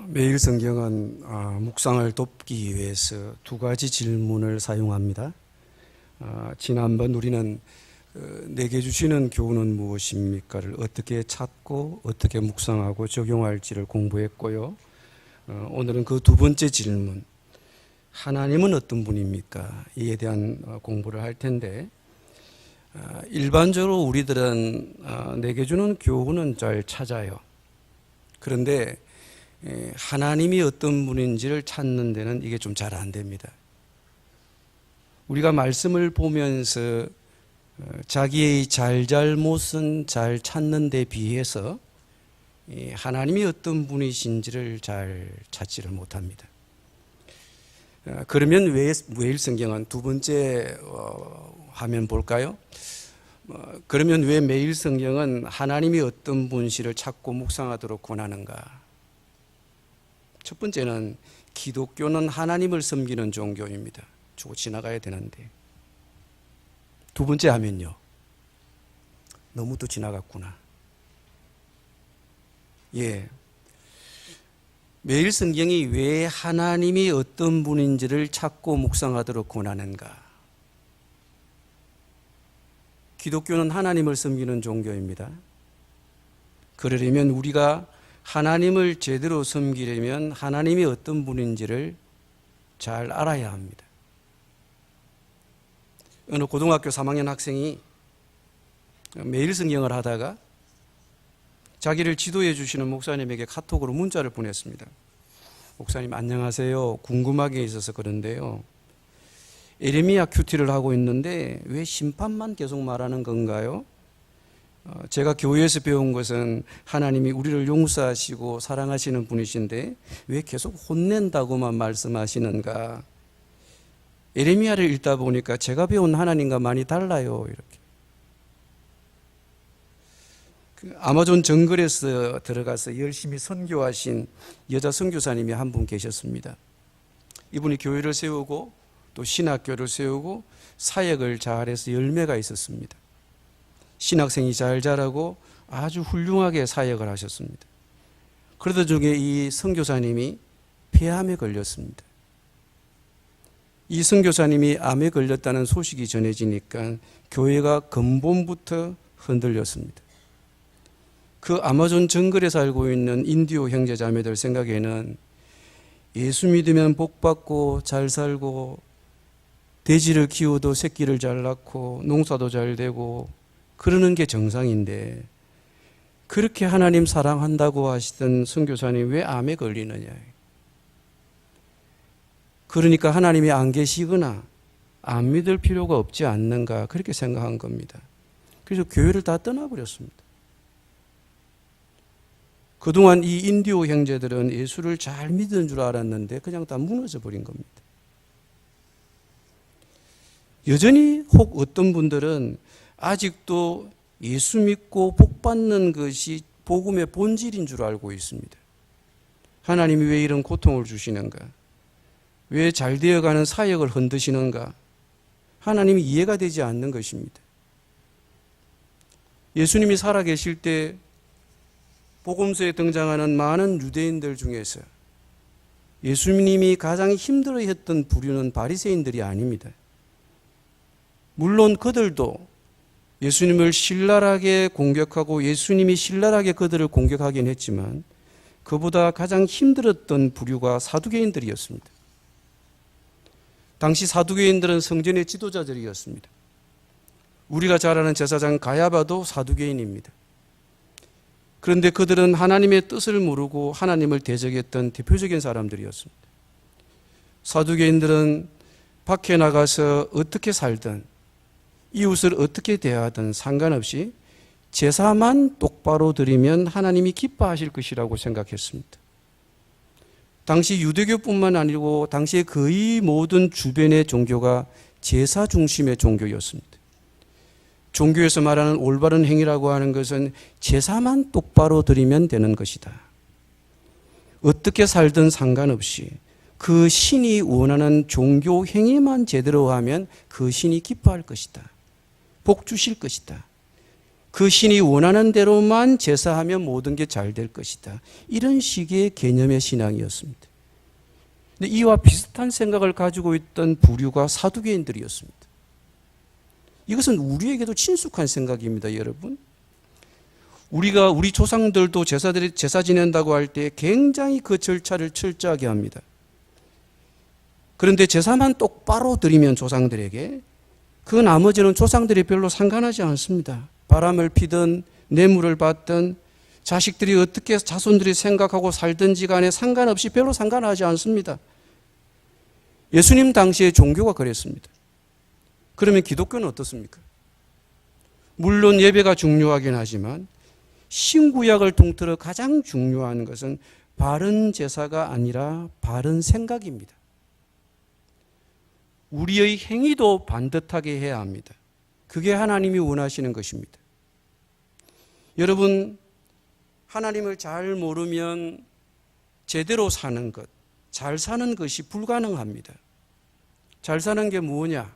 매일 성경은 묵상을 돕기 위해서 두 가지 질문을 사용합니다. 지난번 우리는 내게 주시는 교훈은 무엇입니까를 어떻게 찾고 어떻게 묵상하고 적용할지를 공부했고요. 오늘은 그 두 번째 질문, 하나님은 어떤 분입니까? 이에 대한 공부를 할 텐데, 일반적으로 우리들은 내게 주는 교훈은 잘 찾아요. 그런데 하나님이 어떤 분인지를 찾는 데는 이게 좀 잘 안 됩니다. 우리가 말씀을 보면서 자기의 잘잘못은 잘 찾는 데 비해서 하나님이 어떤 분이신지를 잘 찾지를 못합니다. 그러면 왜 매일 성경은 두 번째 화면 볼까요? 그러면 왜 매일 성경은 하나님이 어떤 분인지를 찾고 묵상하도록 권하는가? 첫 번째는 기독교는 하나님을 섬기는 종교입니다. 주고 지나가야 되는데. 두 번째 하면요. 너무 또 지나갔구나. 매일 성경이 왜 하나님이 어떤 분인지를 찾고 묵상하도록 권하는가? 기독교는 하나님을 섬기는 종교입니다. 그러려면 우리가 하나님을 제대로 섬기려면 하나님이 어떤 분인지를 잘 알아야 합니다. 어느 고등학교 3학년 학생이 매일 성경을 하다가 자기를 지도해 주시는 목사님에게 카톡으로 문자를 보냈습니다. 목사님 안녕하세요. 궁금한 게 있어서 그런데요. 에레미야 큐티를 하고 있는데 왜 심판만 계속 말하는 건가요? 제가 교회에서 배운 것은 하나님이 우리를 용서하시고 사랑하시는 분이신데 왜 계속 혼낸다고만 말씀하시는가? 에레미야를 읽다 보니까 제가 배운 하나님과 많이 달라요. 이렇게. 아마존 정글에서 들어가서 열심히 선교하신 여자 선교사님이 한 분 계셨습니다. 이분이 교회를 세우고 또 신학교를 세우고 사역을 잘해서 열매가 있었습니다. 신학생이 잘 자라고 아주 훌륭하게 사역을 하셨습니다. 그러던 중에 이 선교사님이 폐암에 걸렸습니다. 이 선교사님이 암에 걸렸다는 소식이 전해지니까 교회가 근본부터 흔들렸습니다. 그 아마존 정글에 살고 있는 인디오 형제 자매들 생각에는 예수 믿으면 복 받고 잘 살고 돼지를 키워도 새끼를 잘 낳고 농사도 잘 되고 그러는 게 정상인데 그렇게 하나님 사랑한다고 하시던 선교사님 왜 암에 걸리느냐. 그러니까 하나님이 안 계시거나 안 믿을 필요가 없지 않는가 그렇게 생각한 겁니다. 그래서 교회를 다 떠나버렸습니다. 그동안 이 인디오 형제들은 예수를 잘 믿은 줄 알았는데 그냥 다 무너져 버린 겁니다. 여전히 혹 어떤 분들은 아직도 예수 믿고 복 받는 것이 복음의 본질인 줄 알고 있습니다. 하나님이 왜 이런 고통을 주시는가? 왜 잘 되어가는 사역을 흔드시는가? 하나님이 이해가 되지 않는 것입니다. 예수님이 살아계실 때 복음서에 등장하는 많은 유대인들 중에서 예수님이 가장 힘들어했던 부류는 바리새인들이 아닙니다. 물론 그들도 예수님을 신랄하게 공격하고 예수님이 신랄하게 그들을 공격하긴 했지만 그보다 가장 힘들었던 부류가 사두개인들이었습니다. 당시 사두개인들은 성전의 지도자들이었습니다. 우리가 잘 아는 제사장 가야바도 사두개인입니다. 그런데 그들은 하나님의 뜻을 모르고 하나님을 대적했던 대표적인 사람들이었습니다. 사두개인들은 밖에 나가서 어떻게 살든 이웃을 어떻게 대하든 상관없이 제사만 똑바로 드리면 하나님이 기뻐하실 것이라고 생각했습니다. 당시 유대교뿐만 아니고 당시의 거의 모든 주변의 종교가 제사 중심의 종교였습니다. 종교에서 말하는 올바른 행위라고 하는 것은 제사만 똑바로 드리면 되는 것이다. 어떻게 살든 상관없이 그 신이 원하는 종교 행위만 제대로 하면 그 신이 기뻐할 것이다. 복 주실 것이다. 그 신이 원하는 대로만 제사하면 모든 게 잘 될 것이다. 이런 식의 개념의 신앙이었습니다. 근데 이와 비슷한 생각을 가지고 있던 부류가 사두개인들이었습니다. 이것은 우리에게도 친숙한 생각입니다, 여러분. 우리 조상들도 제사 지낸다고 할 때 굉장히 그 절차를 철저하게 합니다. 그런데 제사만 똑바로 드리면 조상들에게 그 나머지는 조상들이 별로 상관하지 않습니다. 바람을 피든 뇌물을 받든 자식들이 어떻게 자손들이 생각하고 살든지 간에 상관없이 별로 상관하지 않습니다. 예수님 당시의 종교가 그랬습니다. 그러면 기독교는 어떻습니까? 물론 예배가 중요하긴 하지만 신구약을 통틀어 가장 중요한 것은 바른 제사가 아니라 바른 생각입니다. 우리의 행위도 반듯하게 해야 합니다. 그게 하나님이 원하시는 것입니다. 여러분, 하나님을 잘 모르면 제대로 사는 것, 잘 사는 것이 불가능합니다. 잘 사는 게 뭐냐?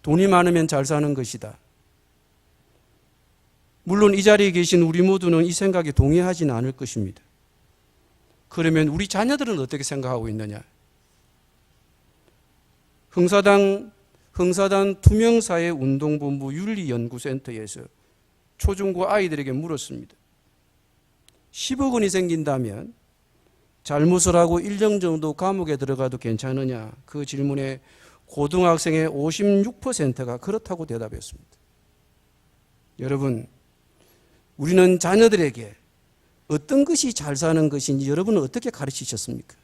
돈이 많으면 잘 사는 것이다. 물론 이 자리에 계신 우리 모두는 이 생각에 동의하지는 않을 것입니다. 그러면 우리 자녀들은 어떻게 생각하고 있느냐? 흥사단 투명사회운동본부 윤리연구센터에서 초중고 아이들에게 물었습니다. 10억 원이 생긴다면 잘못을 하고 1년 정도 감옥에 들어가도 괜찮으냐? 그 질문에 고등학생의 56%가 그렇다고 대답했습니다. 여러분, 우리는 자녀들에게 어떤 것이 잘 사는 것인지 여러분은 어떻게 가르치셨습니까?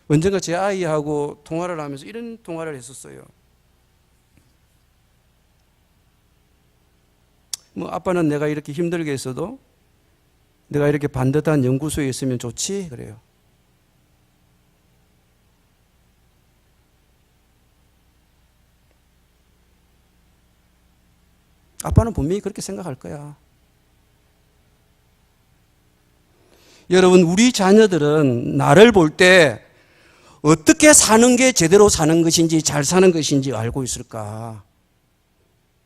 언젠가 제 아이하고 통화를 하면서 이런 통화를 했었어요. 아빠는 내가 이렇게 힘들게 있어도 내가 이렇게 반듯한 연구소에 있으면 좋지? 그래요. 아빠는 분명히 그렇게 생각할 거야. 여러분, 우리 자녀들은 나를 볼 때 어떻게 사는 게 제대로 사는 것인지 잘 사는 것인지 알고 있을까?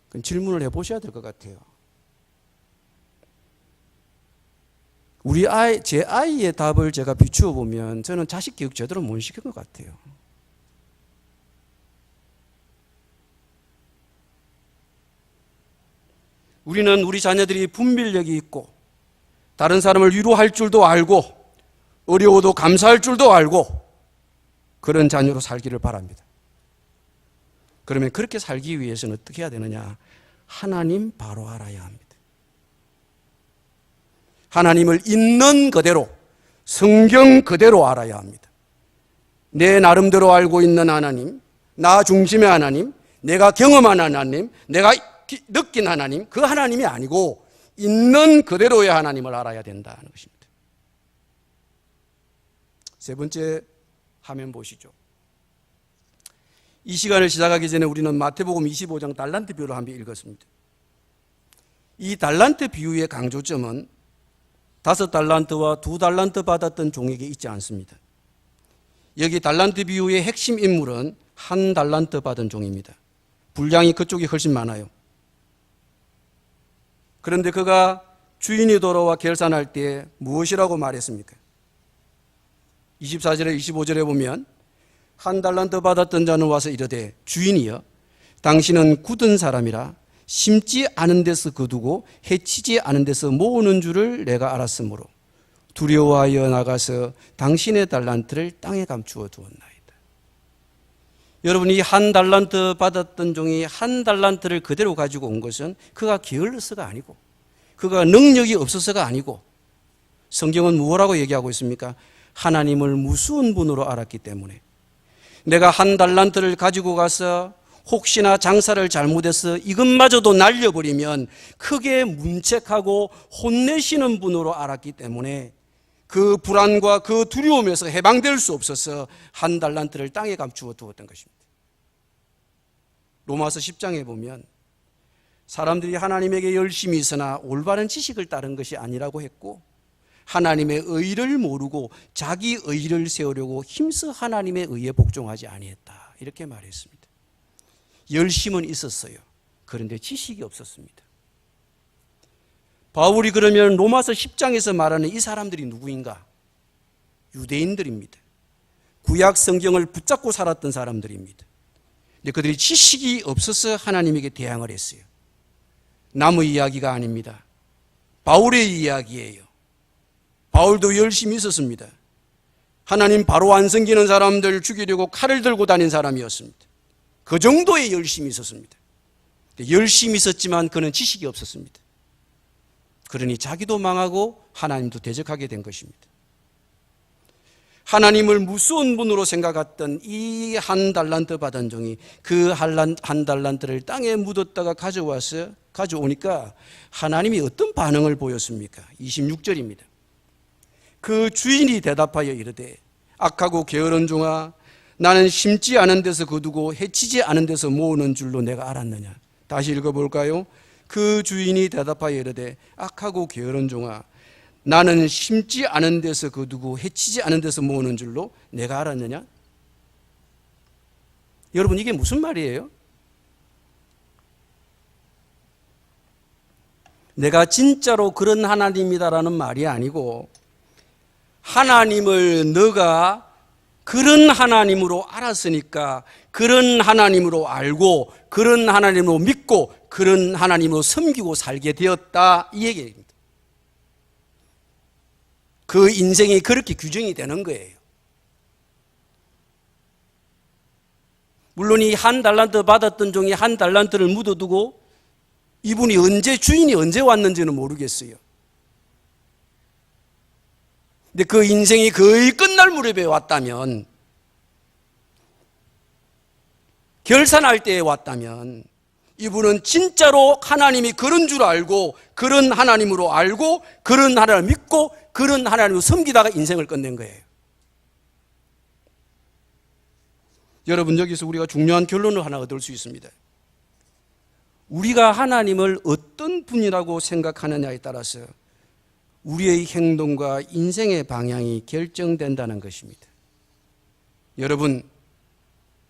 그건 질문을 해보셔야 될 것 같아요. 제 아이의 답을 제가 비추어 보면 저는 자식 교육 제대로 못 시킨 것 같아요. 우리는 우리 자녀들이 분별력이 있고 다른 사람을 위로할 줄도 알고 어려워도 감사할 줄도 알고 그런 자녀로 살기를 바랍니다. 그러면 그렇게 살기 위해서는 어떻게 해야 되느냐? 하나님 바로 알아야 합니다. 하나님을 있는 그대로, 성경 그대로 알아야 합니다. 내 나름대로 알고 있는 하나님, 나 중심의 하나님, 내가 경험한 하나님, 내가 느낀 하나님, 그 하나님이 아니고 있는 그대로의 하나님을 알아야 된다는 것입니다. 세 번째 화면 보시죠. 이 시간을 시작하기 전에 우리는 마태복음 25장 달란트 비유를 한번 읽었습니다. 이 달란트 비유의 강조점은 5달란트와 2달란트 받았던 종에게 있지 않습니다. 여기 달란트 비유의 핵심 인물은 1달란트 받은 종입니다. 분량이 그쪽이 훨씬 많아요. 그런데 그가 주인이 돌아와 결산할 때 무엇이라고 말했습니까? 24절에 25절에 보면 1달란트 받았던 자는 와서 이르되 주인이여 당신은 굳은 사람이라 심지 않은 데서 거두고 해치지 않은 데서 모으는 줄을 내가 알았으므로 두려워하여 나가서 당신의 달란트를 땅에 감추어 두었나이다. 여러분, 이 1달란트 받았던 종이 1달란트를 그대로 가지고 온 것은 그가 게을러서가 아니고 그가 능력이 없어서가 아니고 성경은 무엇라고 얘기하고 있습니까? 하나님을 무서운 분으로 알았기 때문에 내가 1달란트를 가지고 가서 혹시나 장사를 잘못해서 이것마저도 날려버리면 크게 문책하고 혼내시는 분으로 알았기 때문에 그 불안과 그 두려움에서 해방될 수 없어서 1달란트를 땅에 감추어 두었던 것입니다. 로마서 10장에 보면 사람들이 하나님에게 열심히 있으나 올바른 지식을 따른 것이 아니라고 했고 하나님의 의를 모르고 자기 의를 세우려고 힘써 하나님의 의에 복종하지 아니했다. 이렇게 말했습니다. 열심은 있었어요. 그런데 지식이 없었습니다. 바울이 그러면 로마서 10장에서 말하는 이 사람들이 누구인가? 유대인들입니다. 구약 성경을 붙잡고 살았던 사람들입니다. 근데 그들이 지식이 없어서 하나님에게 대항을 했어요. 남의 이야기가 아닙니다. 바울의 이야기예요. 바울도 열심히 있었습니다. 하나님 바로 안 섬기는 사람들 죽이려고 칼을 들고 다닌 사람이었습니다. 그 정도의 열심이 있었습니다. 열심히 있었지만 그는 지식이 없었습니다. 그러니 자기도 망하고 하나님도 대적하게 된 것입니다. 하나님을 무서운 분으로 생각했던 이 한 달란트 받은 종이 그 한 달란트를 땅에 묻었다가 가져오니까 하나님이 어떤 반응을 보였습니까? 26절입니다. 그 주인이 대답하여 이르되 악하고 게으른 종아, 나는 심지 않은 데서 거두고 해치지 않은 데서 모으는 줄로 내가 알았느냐. 다시 읽어볼까요? 그 주인이 대답하여 이르되 악하고 게으른 종아, 나는 심지 않은 데서 거두고 해치지 않은 데서 모으는 줄로 내가 알았느냐? 여러분, 이게 무슨 말이에요? 내가 진짜로 그런 하나님이다라는 말이 아니고, 하나님을 너가 그런 하나님으로 알았으니까 그런 하나님으로 알고 그런 하나님으로 믿고 그런 하나님으로 섬기고 살게 되었다, 이 얘기입니다. 그 인생이 그렇게 규정이 되는 거예요. 물론 이 한 달란트 받았던 종이 한 달란트를 묻어두고 이분이 주인이 언제 왔는지는 모르겠어요. 근데 그 인생이 거의 끝날 무렵에 왔다면, 결산할 때에 왔다면, 이분은 진짜로 하나님이 그런 줄 알고 그런 하나님으로 알고 그런 하나님을 믿고 그런 하나님을 섬기다가 인생을 끝낸 거예요. 여러분, 여기서 우리가 중요한 결론을 하나 얻을 수 있습니다. 우리가 하나님을 어떤 분이라고 생각하느냐에 따라서 우리의 행동과 인생의 방향이 결정된다는 것입니다. 여러분,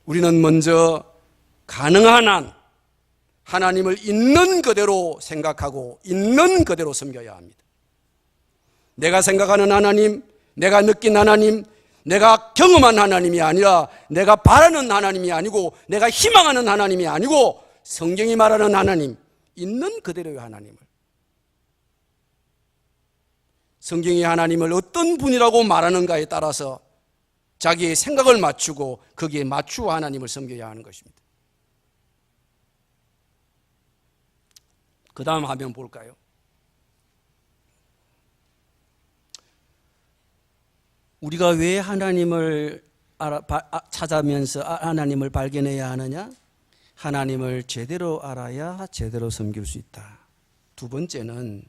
우리는 먼저 가능한 한 하나님을 있는 그대로 생각하고 있는 그대로 섬겨야 합니다. 내가 생각하는 하나님, 내가 느낀 하나님, 내가 경험한 하나님이 아니라 내가 바라는 하나님이 아니고 내가 희망하는 하나님이 아니고 성경이 말하는 하나님, 있는 그대로의 하나님을, 성경이 하나님을 어떤 분이라고 말하는가에 따라서 자기의 생각을 맞추고 거기에 맞추어 하나님을 섬겨야 하는 것입니다. 그 다음 화면 볼까요? 우리가 왜 하나님을 찾아면서 하나님을 발견해야 하느냐? 하나님을 제대로 알아야 제대로 섬길 수 있다. 두 번째는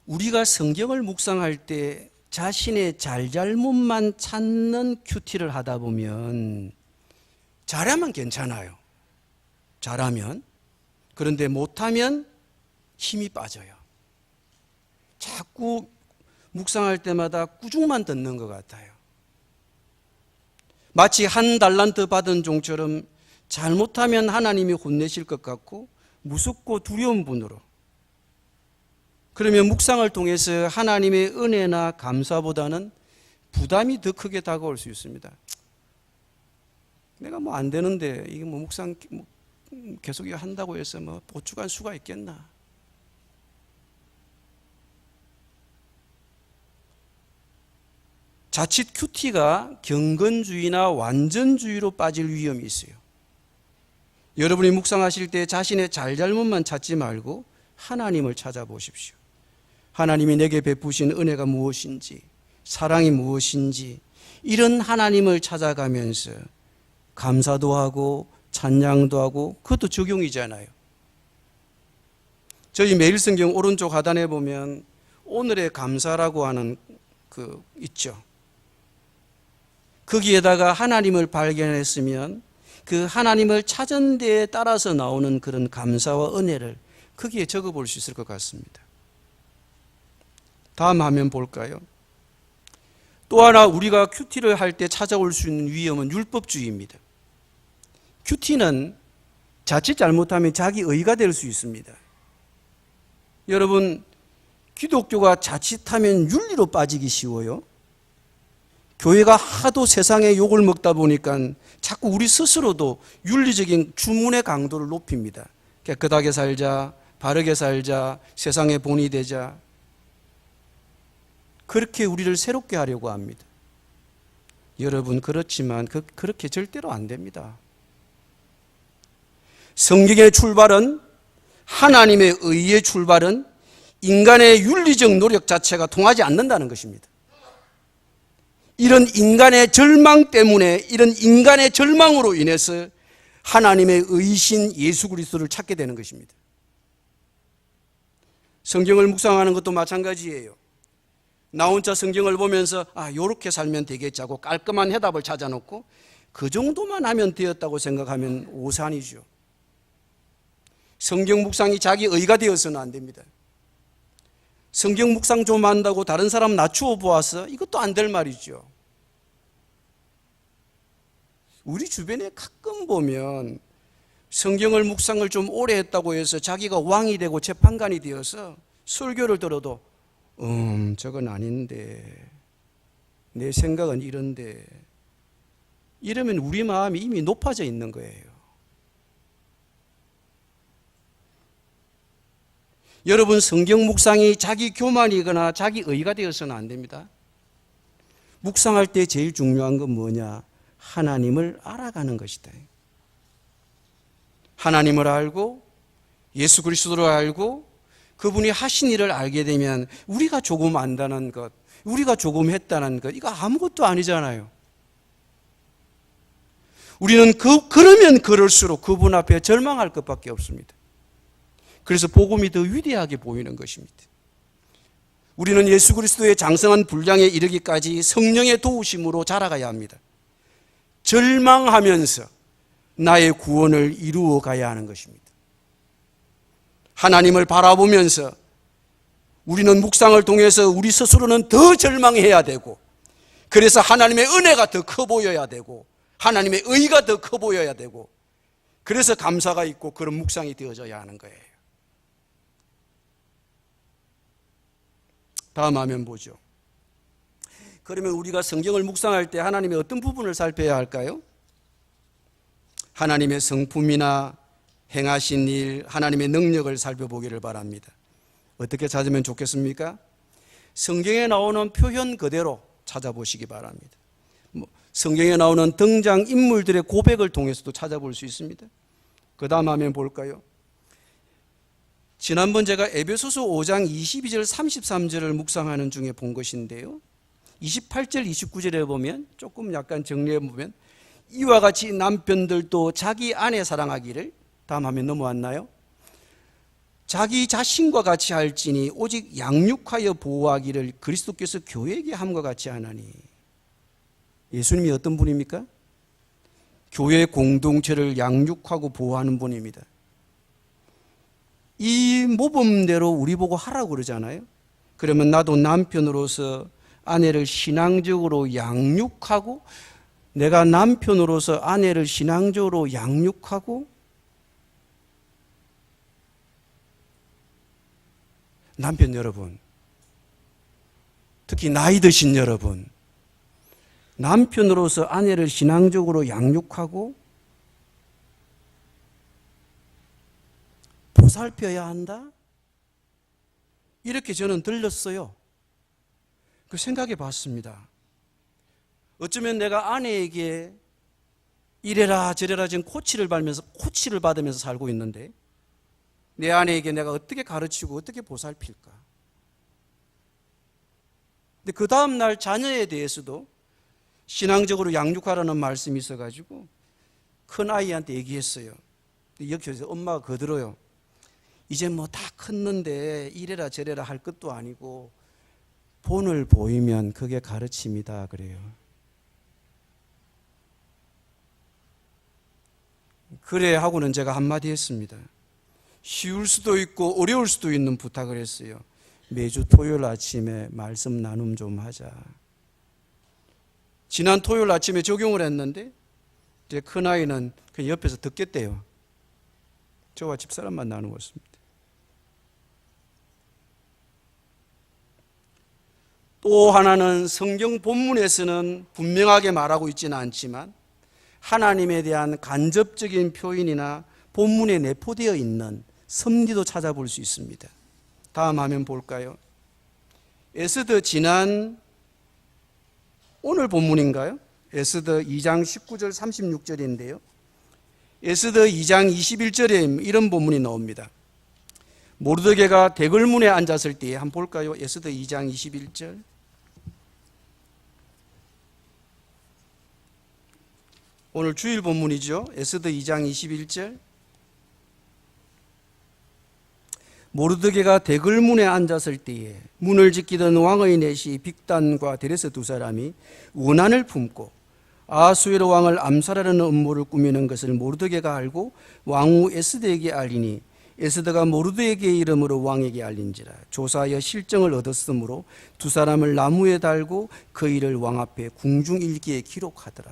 우리가 성경을 묵상할 때 자신의 잘잘못만 찾는 큐티를 하다 보면 잘하면 괜찮아요. 잘하면. 그런데 못하면 힘이 빠져요. 자꾸 묵상할 때마다 꾸중만 듣는 것 같아요. 마치 한 달란트 받은 종처럼 잘못하면 하나님이 혼내실 것 같고 무섭고 두려운 분으로, 그러면 묵상을 통해서 하나님의 은혜나 감사보다는 부담이 더 크게 다가올 수 있습니다. 내가 안 되는데 이게 묵상 계속 한다고 해서 보충할 수가 있겠나? 자칫 큐티가 경건주의나 완전주의로 빠질 위험이 있어요. 여러분이 묵상하실 때 자신의 잘잘못만 찾지 말고 하나님을 찾아보십시오. 하나님이 내게 베푸신 은혜가 무엇인지, 사랑이 무엇인지, 이런 하나님을 찾아가면서 감사도 하고 찬양도 하고, 그것도 적용이잖아요. 저희 매일 성경 오른쪽 하단에 보면 오늘의 감사라고 하는 있죠. 거기에다가 하나님을 발견했으면 그 하나님을 찾은 데에 따라서 나오는 그런 감사와 은혜를 거기에 적어볼 수 있을 것 같습니다. 다음 화면 볼까요? 또 하나 우리가 큐티를 할 때 찾아올 수 있는 위험은 율법주의입니다. 큐티는 자칫 잘못하면 자기 의가 될 수 있습니다. 여러분, 기독교가 자칫하면 윤리로 빠지기 쉬워요. 교회가 하도 세상의 욕을 먹다 보니까 자꾸 우리 스스로도 윤리적인 주문의 강도를 높입니다. 깨끗하게 살자, 바르게 살자, 세상의 본이 되자. 그렇게 우리를 새롭게 하려고 합니다. 여러분, 그렇지만 그렇게 절대로 안 됩니다. 성경의 출발은, 하나님의 의의 출발은 인간의 윤리적 노력 자체가 통하지 않는다는 것입니다. 이런 인간의 절망 때문에, 이런 인간의 절망으로 인해서 하나님의 의신 예수 그리스도를 찾게 되는 것입니다. 성경을 묵상하는 것도 마찬가지예요. 나 혼자 성경을 보면서 요렇게 살면 되겠지 하고 깔끔한 해답을 찾아놓고 그 정도만 하면 되었다고 생각하면 오산이죠. 성경 묵상이 자기 의가 되어서는 안 됩니다. 성경 묵상 좀 한다고 다른 사람 낮추어 보아서 이것도 안 될 말이죠. 우리 주변에 가끔 보면 성경을 묵상을 좀 오래 했다고 해서 자기가 왕이 되고 재판관이 되어서 설교를 들어도 저건 아닌데, 내 생각은 이런데, 이러면 우리 마음이 이미 높아져 있는 거예요. 여러분, 성경 묵상이 자기 교만이거나 자기 의가 되어서는 안 됩니다. 묵상할 때 제일 중요한 건 뭐냐? 하나님을 알아가는 것이다. 하나님을 알고 예수 그리스도를 알고 그분이 하신 일을 알게 되면 우리가 조금 안다는 것, 우리가 조금 했다는 것, 이거 아무것도 아니잖아요. 우리는 그러면 그럴수록 그분 앞에 절망할 것밖에 없습니다. 그래서 복음이 더 위대하게 보이는 것입니다. 우리는 예수 그리스도의 장성한 분량에 이르기까지 성령의 도우심으로 자라가야 합니다. 절망하면서 나의 구원을 이루어 가야 하는 것입니다. 하나님을 바라보면서 우리는 묵상을 통해서 우리 스스로는 더 절망해야 되고, 그래서 하나님의 은혜가 더 커 보여야 되고, 하나님의 의가 더 커 보여야 되고, 그래서 감사가 있고 그런 묵상이 되어져야 하는 거예요. 다음 화면 보죠. 그러면 우리가 성경을 묵상할 때 하나님의 어떤 부분을 살펴야 할까요? 하나님의 성품이나 행하신 일, 하나님의 능력을 살펴보기를 바랍니다. 어떻게 찾으면 좋겠습니까? 성경에 나오는 표현 그대로 찾아보시기 바랍니다. 성경에 나오는 등장인물들의 고백을 통해서도 찾아볼 수 있습니다. 그 다음 화면 볼까요? 지난번 제가 에베소서 5장 22절 33절을 묵상하는 중에 본 것인데요, 28절 29절에 보면 조금 약간 정리해 보면 이와 같이 남편들도 자기 아내 사랑하기를, 다음 화면 넘어왔나요? 자기 자신과 같이 할지니 오직 양육하여 보호하기를 그리스도께서 교회에게 함과 같이 하나니. 예수님이 어떤 분입니까? 교회 공동체를 양육하고 보호하는 분입니다. 이 모범대로 우리 보고 하라고 그러잖아요. 그러면 나도 남편으로서 아내를 신앙적으로 양육하고, 내가 남편으로서 아내를 신앙적으로 양육하고, 남편 여러분, 특히 나이 드신 여러분, 남편으로서 아내를 신앙적으로 양육하고 보살펴야 한다? 이렇게 저는 들렸어요. 그 생각해 봤습니다. 어쩌면 내가 아내에게 이래라 저래라 지금 코치를 받으면서 살고 있는데, 내 아내에게 내가 어떻게 가르치고 어떻게 보살필까? 근데 그 다음 날 자녀에 대해서도 신앙적으로 양육하라는 말씀이 있어가지고 큰 아이한테 얘기했어요. 여기서 엄마가 거들어요. 이제 뭐 다 컸는데 이래라 저래라 할 것도 아니고 본을 보이면 그게 가르침이다 그래요. 그래 하고는 제가 한마디 했습니다. 쉬울 수도 있고 어려울 수도 있는 부탁을 했어요. 매주 토요일 아침에 말씀 나눔 좀 하자. 지난 토요일 아침에 적용을 했는데 이제 큰아이는 그냥 옆에서 듣겠대요. 저와 집사람만 나누었습니다. 또 하나는 성경 본문에서는 분명하게 말하고 있지는 않지만 하나님에 대한 간접적인 표현이나 본문에 내포되어 있는 섭리도 찾아볼 수 있습니다. 다음 화면 볼까요? 에스더 오늘 본문인가요? 에스더 2장 19절 36절인데요. 에스더 2장 21절에 이런 본문이 나옵니다. 모르드게가 대궐문에 앉았을 때에 한번 볼까요? 에스더 2장 21절. 오늘 주일 본문이죠. 에스더 2장 21절. 모르드게가 대궐문에 앉았을 때에 문을 지키던 왕의 넷이 빅단과 데레스 두 사람이 원한을 품고 아수에로 왕을 암살하려는 음모를 꾸미는 것을 모르드게가 알고 왕후 에스더에게 알리니 에스더가 모르드게의 이름으로 왕에게 알린지라. 조사하여 실정을 얻었으므로 두 사람을 나무에 달고 그 일을 왕 앞에 궁중일기에 기록하더라.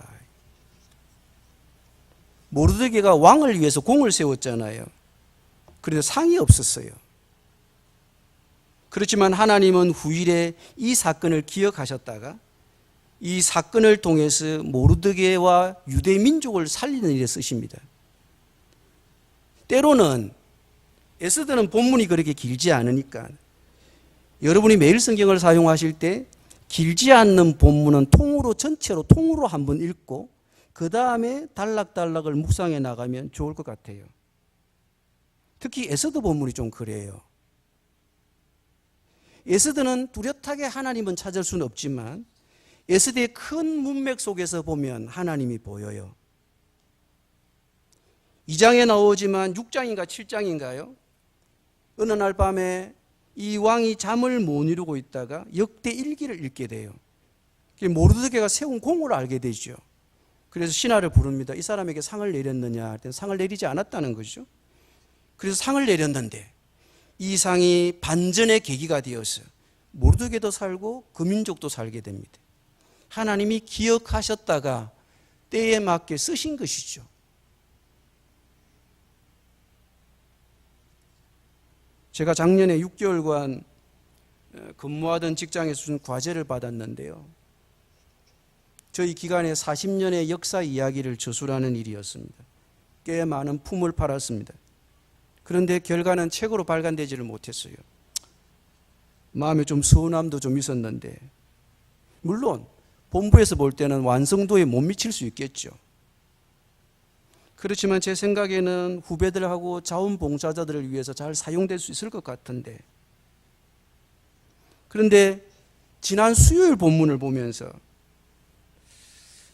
모르드게가 왕을 위해서 공을 세웠잖아요. 그래서 상이 없었어요. 그렇지만 하나님은 후일에 이 사건을 기억하셨다가 이 사건을 통해서 모르드게와 유대 민족을 살리는 일에 쓰십니다. 때로는 에스더는 본문이 그렇게 길지 않으니까 여러분이 매일 성경을 사용하실 때 길지 않는 본문은 전체로 통으로 한번 읽고 그 다음에 단락단락을 묵상해 나가면 좋을 것 같아요. 특히 에스더 본문이 좀 그래요. 에스더는 뚜렷하게 하나님은 찾을 수는 없지만 에스더의 큰 문맥 속에서 보면 하나님이 보여요. 2장에 나오지만 6장인가 7장인가요? 어느 날 밤에 이 왕이 잠을 못 이루고 있다가 역대 일기를 읽게 돼요. 모르드게가 세운 공을 알게 되죠. 그래서 신하를 부릅니다. 이 사람에게 상을 내렸느냐 할 때 상을 내리지 않았다는 거죠. 그래서 상을 내렸는데 이 상이 반전의 계기가 되어서 모르드게도 살고 그 민족도 살게 됩니다. 하나님이 기억하셨다가 때에 맞게 쓰신 것이죠. 제가 작년에 6개월간 근무하던 직장에서 준 과제를 받았는데요. 저희 기관의 40년의 역사 이야기를 저술하는 일이었습니다. 꽤 많은 품을 팔았습니다. 그런데 결과는 책으로 발간되지를 못했어요. 마음에 좀 서운함도 좀 있었는데 물론 본부에서 볼 때는 완성도에 못 미칠 수 있겠죠. 그렇지만 제 생각에는 후배들하고 자원봉사자들을 위해서 잘 사용될 수 있을 것 같은데 그런데 지난 수요일 본문을 보면서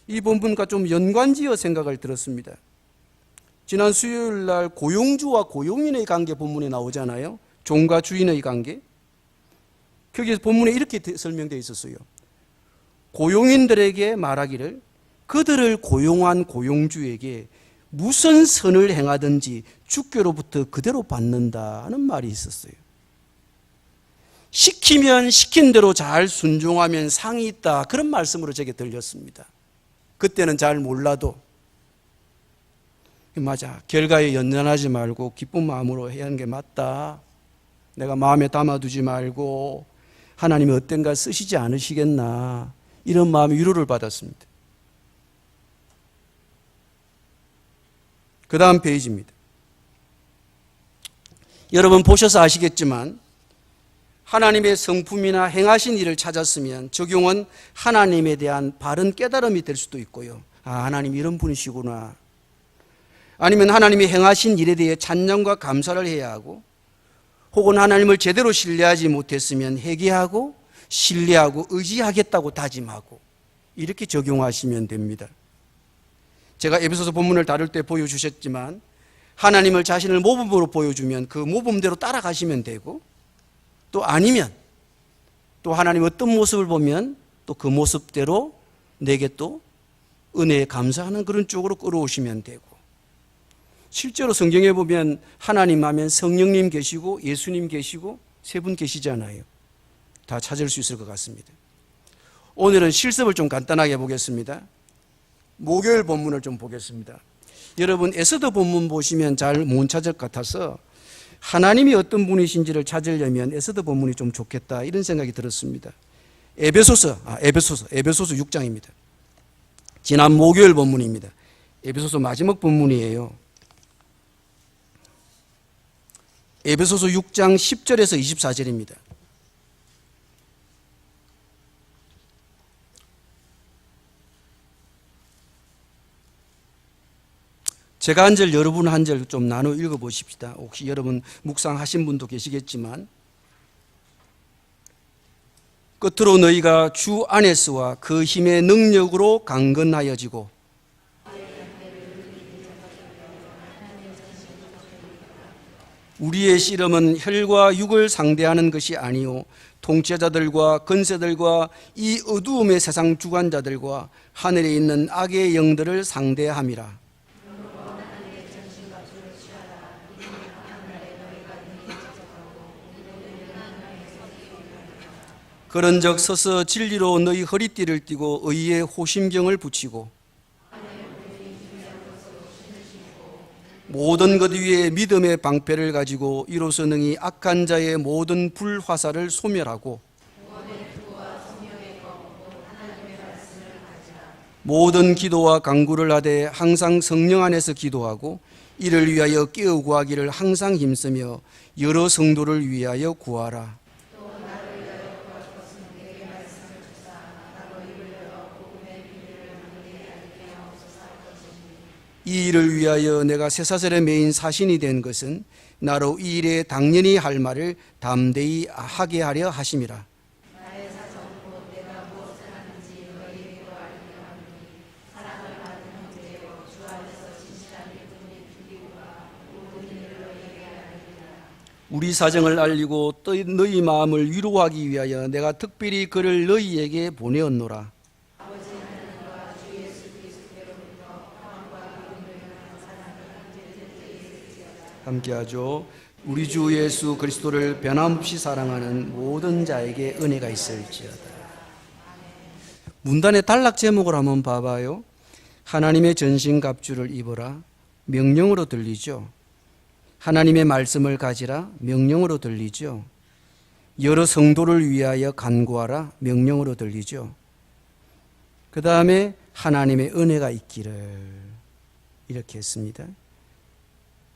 이 본문과 좀 연관지어 생각을 들었습니다. 지난 수요일 날 고용주와 고용인의 관계 본문에 나오잖아요. 종과 주인의 관계. 거기서 본문에 이렇게 설명되어 있었어요. 고용인들에게 말하기를 그들을 고용한 고용주에게 무슨 선을 행하든지 주께로부터 그대로 받는다는 말이 있었어요. 시키면 시킨 대로 잘 순종하면 상이 있다. 그런 말씀으로 제게 들렸습니다. 그때는 잘 몰라도 맞아. 결과에 연연하지 말고 기쁜 마음으로 해야 하는 게 맞다. 내가 마음에 담아두지 말고 하나님이 어떤가 쓰시지 않으시겠나. 이런 마음의 위로를 받았습니다. 그 다음 페이지입니다. 여러분 보셔서 아시겠지만 하나님의 성품이나 행하신 일을 찾았으면 적용은 하나님에 대한 바른 깨달음이 될 수도 있고요. 아, 하나님 이런 분이시구나. 아니면 하나님이 행하신 일에 대해 찬양과 감사를 해야 하고 혹은 하나님을 제대로 신뢰하지 못했으면 회개하고 신뢰하고 의지하겠다고 다짐하고 이렇게 적용하시면 됩니다. 제가 에베소서 본문을 다룰 때 보여주셨지만 하나님을 자신을 모범으로 보여주면 그 모범대로 따라가시면 되고 또 아니면 또 하나님 어떤 모습을 보면 또 그 모습대로 내게 또 은혜에 감사하는 그런 쪽으로 끌어오시면 되고 실제로 성경에 보면 하나님 하면 성령님 계시고 예수님 계시고 세 분 계시잖아요. 다 찾을 수 있을 것 같습니다. 오늘은 실습을 좀 간단하게 보겠습니다. 목요일 본문을 좀 보겠습니다. 여러분 에스더 본문 보시면 잘 못 찾을 것 같아서 하나님이 어떤 분이신지를 찾으려면 에스더 본문이 좀 좋겠다 이런 생각이 들었습니다. 에베소서 6장입니다. 지난 목요일 본문입니다. 에베소서 마지막 본문이에요. 에베소서 6장 10절에서 24절입니다. 제가 한 절 여러분 한 절 좀 나눠 읽어보십시다. 혹시 여러분 묵상하신 분도 계시겠지만 끝으로 너희가 주 안에서와 그 힘의 능력으로 강건하여지고 우리의 씨름은 혈과 육을 상대하는 것이 아니요 통치자들과 권세들과 이 어두움의 세상 주관자들과 하늘에 있는 악의 영들을 상대함이라. 그런즉 서서 진리로 너희 허리띠를 띠고 의의 호심경을 붙이고 모든 것 위에 믿음의 방패를 가지고 이로써 능히 악한 자의 모든 불화살을 소멸하고 모든 기도와 간구를 하되 항상 성령 안에서 기도하고 이를 위하여 깨어 구하기를 항상 힘쓰며 여러 성도를 위하여 구하라. 이 일을 위하여 내가 쇠사슬에 매인 사신이 된 것은 나로 이 일에 당연히 할 말을 담대히 하게 하려 하심이라. 우리 사정을 알리고 또 너희 마음을 위로하기 위하여 내가 특별히 그를 너희에게 보내었노라. 함께하죠. 우리 주 예수 그리스도를 변함없이 사랑하는 모든 자에게 은혜가 있을지어다. 문단의 단락 제목을 한번 봐봐요. 하나님의 전신갑주를 입어라. 명령으로 들리죠. 하나님의 말씀을 가지라. 명령으로 들리죠. 여러 성도를 위하여 간구하라. 명령으로 들리죠. 그 다음에 하나님의 은혜가 있기를 이렇게 했습니다.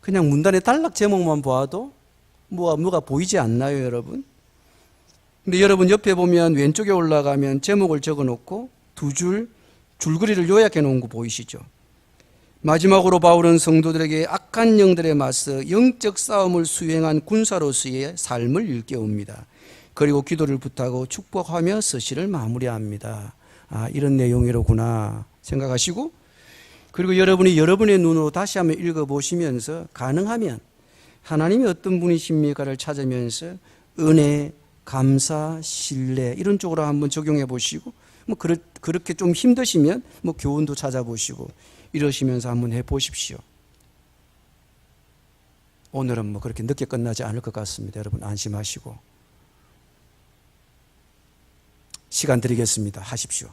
그냥 문단의 단락 제목만 봐도 뭐가 보이지 않나요, 여러분? 근데 여러분 옆에 보면 왼쪽에 올라가면 제목을 적어 놓고 두 줄 줄거리를 요약해 놓은 거 보이시죠? 마지막으로 바울은 성도들에게 악한 영들에 맞서 영적 싸움을 수행한 군사로서의 삶을 일깨웁니다. 그리고 기도를 부탁하고 축복하며 서시를 마무리합니다. 아, 이런 내용이로구나 생각하시고, 그리고 여러분이 여러분의 눈으로 다시 한번 읽어보시면서 가능하면 하나님이 어떤 분이십니까를 찾으면서 은혜, 감사, 신뢰 이런 쪽으로 한번 적용해 보시고, 뭐 그렇게 좀 힘드시면 뭐 교훈도 찾아보시고 이러시면서 한번 해보십시오. 오늘은 뭐 그렇게 늦게 끝나지 않을 것 같습니다. 여러분 안심하시고 시간 드리겠습니다. 하십시오.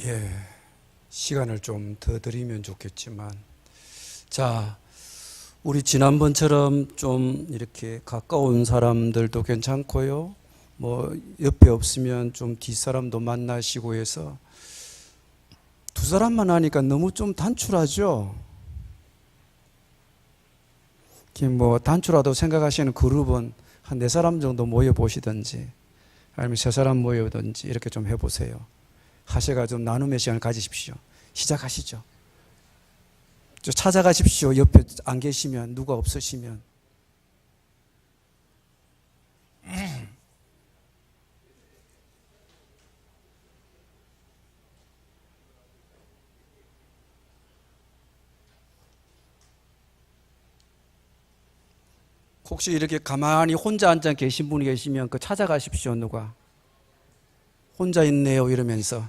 예, 시간을 좀 더 드리면 좋겠지만, 자, 우리 지난번처럼 좀 이렇게 가까운 사람들도 괜찮고요. 뭐 옆에 없으면 좀 뒷사람도 만나시고 해서 두 사람만 하니까 너무 좀 단출하죠. 뭐 단출하다고 생각하시는 그룹은 한 네 사람 정도 모여 보시든지 아니면 세 사람 모여든지 이렇게 좀 해보세요. 하셔가 좀 나눔의 시간을 가지십시오. 시작하시죠. 찾아가십시오. 옆에 안 계시면, 누가 없으시면. 혹시 이렇게 가만히 혼자 앉아 계신 분이 계시면 그 찾아가십시오. 누가 혼자 있네요 이러면서.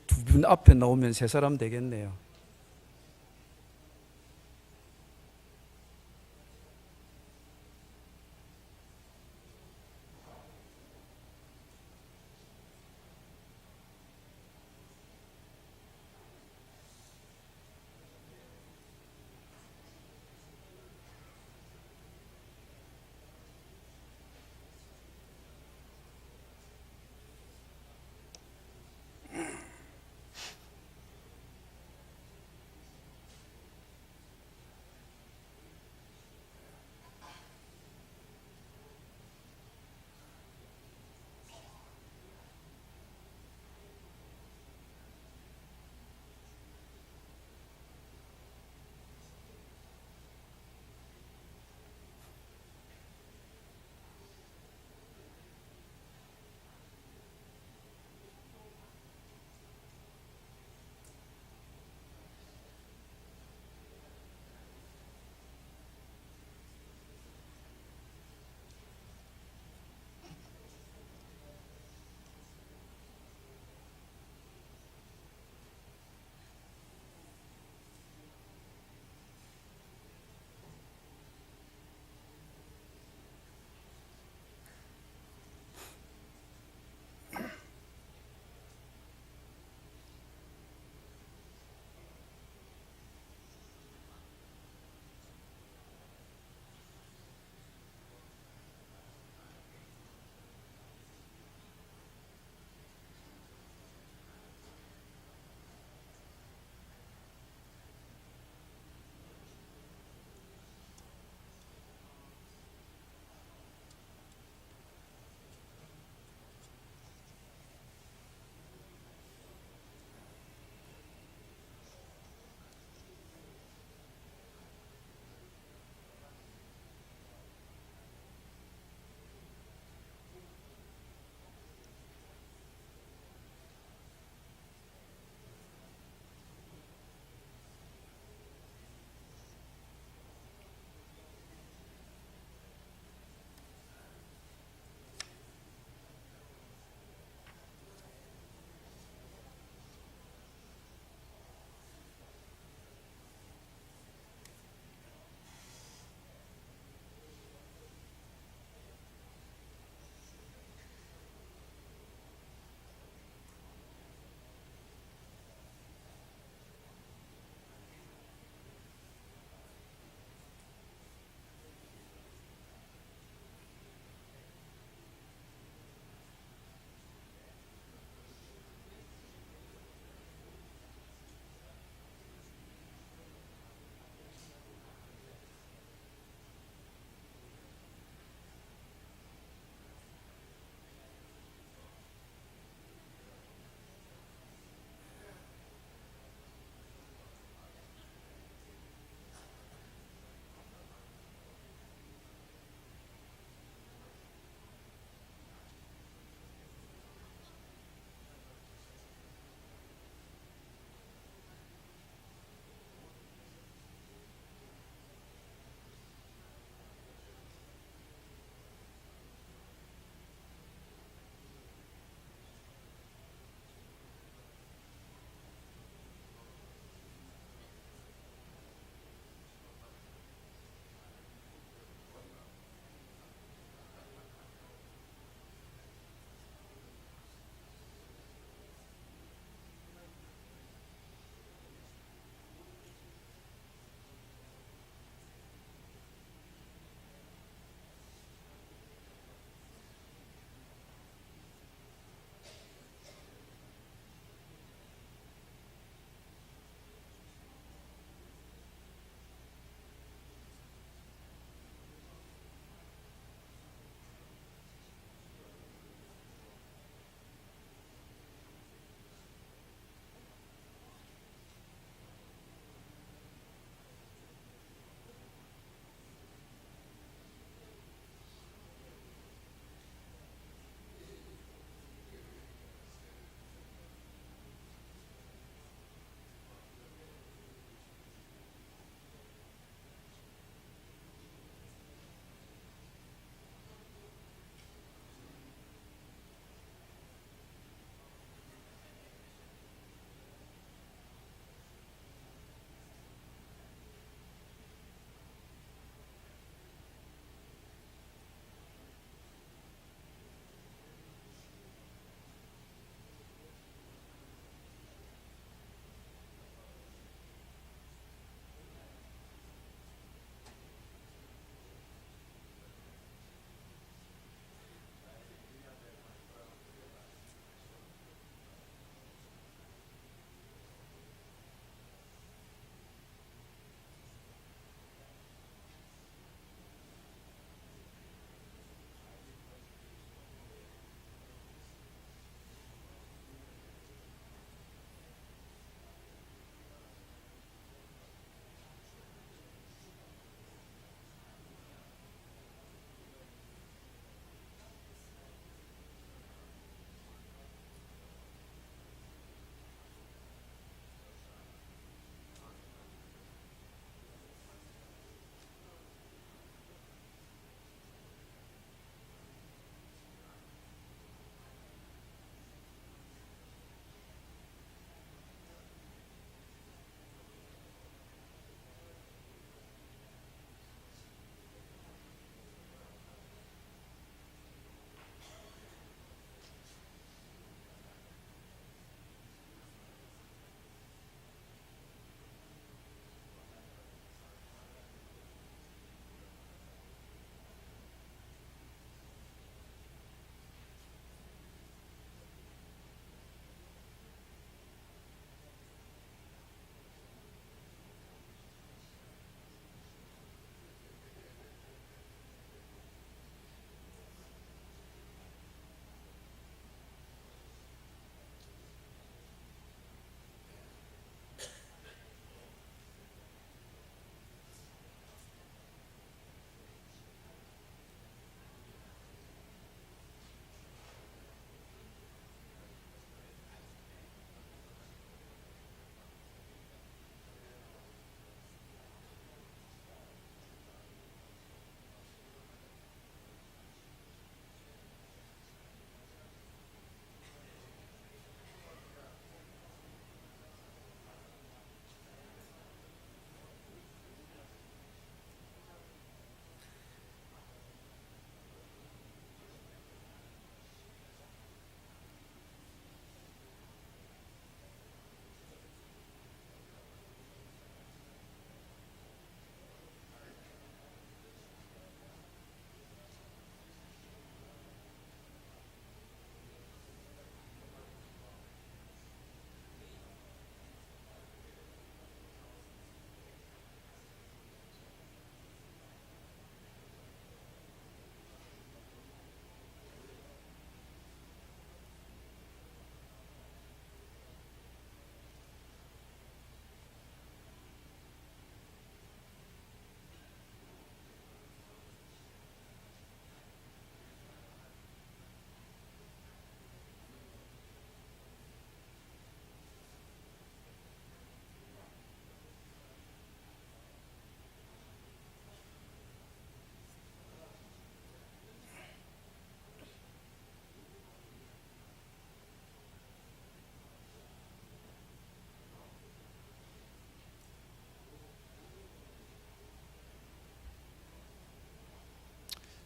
두 분 앞에 나오면 세 사람 되겠네요.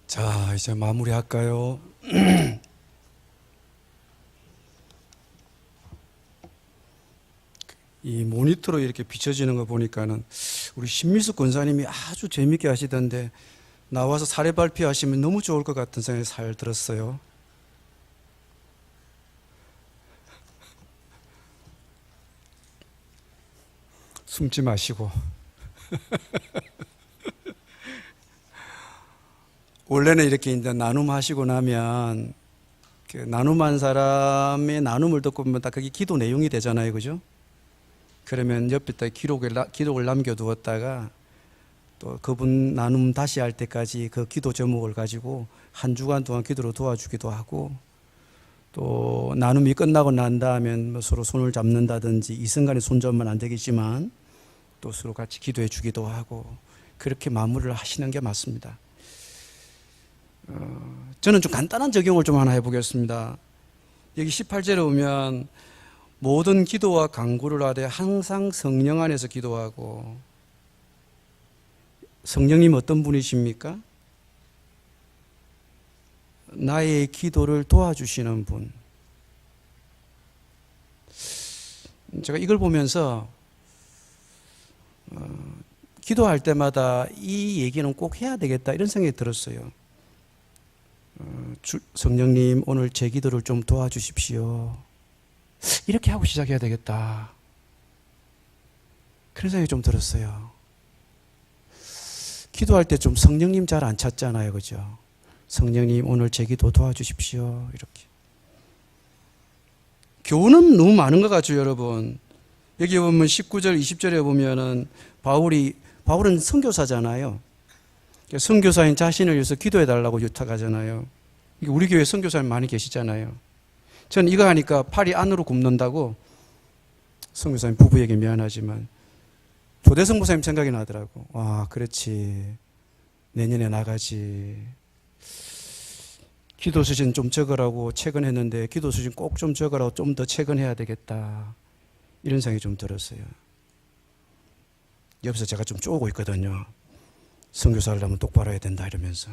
자, 이제 마무리할까요? 이 모니터로 이렇게 비춰지는 거 보니까는 우리 신미숙 권사님이 아주 재밌게 하시던데 나와서 사례 발표하시면 너무 좋을 것 같은 생각이 살 들었어요. 숨지 마시고. 원래는 이렇게 이제 나눔하시고 나면 그 나눔한 사람의 나눔을 듣고 보면 다 그게 기도 내용이 되잖아요, 그죠? 그러면 옆에다 기록을 남겨두었다가 또 그분 나눔 다시 할 때까지 그 기도 제목을 가지고 한 주간 동안 기도로 도와주기도 하고, 또 나눔이 끝나고 난 다음엔 뭐 서로 손을 잡는다든지 이순간에 손잡으면 안 되겠지만 또 서로 같이 기도해 주기도 하고, 그렇게 마무리를 하시는 게 맞습니다. 저는 좀 간단한 적용을 좀 하나 해보겠습니다. 여기 18절에 보면 모든 기도와 간구를 하되 항상 성령 안에서 기도하고. 성령님 어떤 분이십니까? 나의 기도를 도와주시는 분. 제가 이걸 보면서 기도할 때마다 이 얘기는 꼭 해야 되겠다 이런 생각이 들었어요. 성령님 오늘 제 기도를 좀 도와주십시오. 이렇게 하고 시작해야 되겠다. 그런 생각이 좀 들었어요. 기도할 때 좀 성령님 잘 안 찾잖아요, 그죠? 성령님 오늘 제 기도 도와주십시오. 이렇게. 교훈은 너무 많은 것 같죠, 여러분. 여기 보면 19절, 20절에 보면은 바울은 선교사잖아요. 선교사인 자신을 위해서 기도해 달라고 요탁하잖아요. 우리 교회 선교사님 많이 계시잖아요. 저는 이거 하니까 팔이 안으로 굽는다고 선교사님 부부에게 미안하지만 조대성 목사님 생각이 나더라고. 와, 그렇지. 내년에 나가지. 기도 수준 좀 적으라고 체근했는데 기도 수준 꼭 좀 적으라고 좀 더 체근해야 되겠다. 이런 생각이 좀 들었어요. 옆에서 제가 좀 쪼고 있거든요. 선교사 하려면 똑바로 해야 된다 이러면서.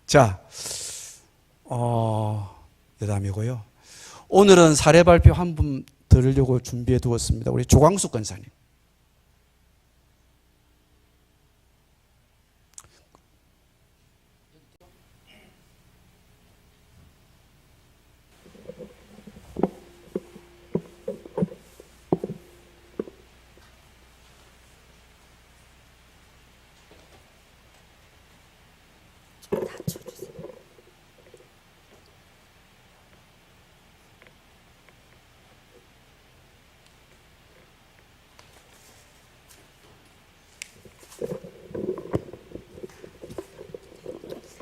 자, 여담이고요. 오늘은 사례 발표 한 분 들으려고 준비해 두었습니다. 우리 조광숙 권사님.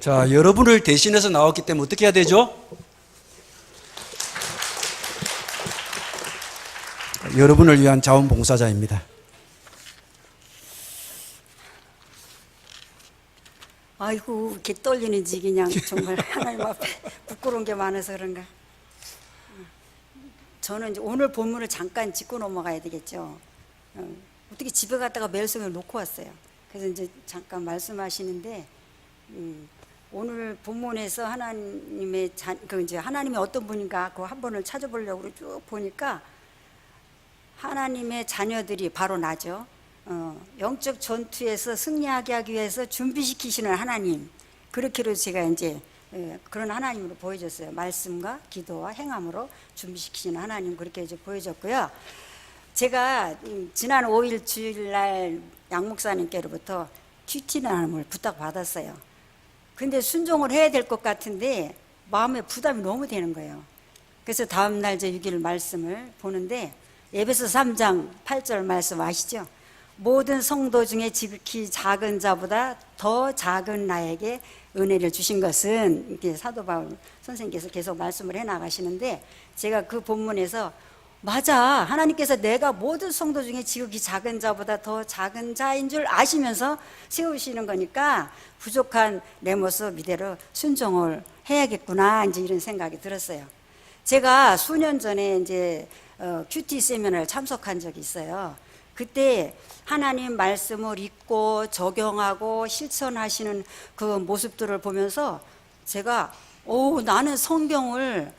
자, 여러분을 대신해서 나왔기 때문에 어떻게 해야 되죠? 여러분을 위한 자원봉사자입니다. 아이고, 이렇게 떨리는지 그냥 정말 하나님 앞에 부끄러운 게 많아서 그런가. 저는 이제 오늘 본문을 잠깐 짚고 넘어가야 되겠죠. 어떻게 집에 갔다가 멜성을 놓고 왔어요. 그래서 이제 잠깐 말씀하시는데, 오늘 본문에서 하나님의 이제 하나님이 어떤 분인가 그 한 번을 찾아보려고 쭉 보니까 하나님의 자녀들이 바로 나죠. 영적 전투에서 승리하게 하기 위해서 준비시키시는 하나님, 그렇게로 제가 이제 그런 하나님으로 보여졌어요. 말씀과 기도와 행함으로 준비시키시는 하나님, 그렇게 이제 보여졌고요. 제가 지난 5일 주일날 양 목사님께로부터 큐티나눔을 부탁받았어요. 근데 순종을 해야 될 것 같은데 마음에 부담이 너무 되는 거예요. 그래서 다음날 제 6일 말씀을 보는데 에베소 3장 8절 말씀 아시죠? 모든 성도 중에 지극히 작은 자보다 더 작은 나에게 은혜를 주신 것은, 이렇게 사도 바울 선생님께서 계속 말씀을 해 나가시는데, 제가 그 본문에서 맞아, 하나님께서 내가 모든 성도 중에 지극히 작은 자보다 더 작은 자인 줄 아시면서 세우시는 거니까 부족한 내 모습 이대로 순종을 해야겠구나, 이제 이런 생각이 들었어요. 제가 수년 전에 이제 큐티 세미나를 참석한 적이 있어요. 그때 하나님 말씀을 읽고 적용하고 실천하시는 그 모습들을 보면서 제가 나는 성경을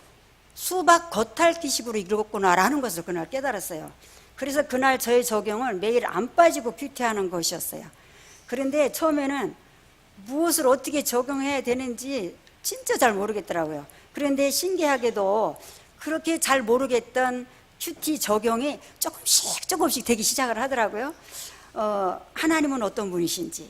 수박 겉핥기식으로 읽었구나라는 것을 그날 깨달았어요. 그래서 그날 저의 적용을 매일 안 빠지고 큐티하는 것이었어요. 그런데 처음에는 무엇을 어떻게 적용해야 되는지 진짜 잘 모르겠더라고요. 그런데 신기하게도 그렇게 잘 모르겠던 큐티 적용이 조금씩 되기 시작을 하더라고요. 하나님은 어떤 분이신지,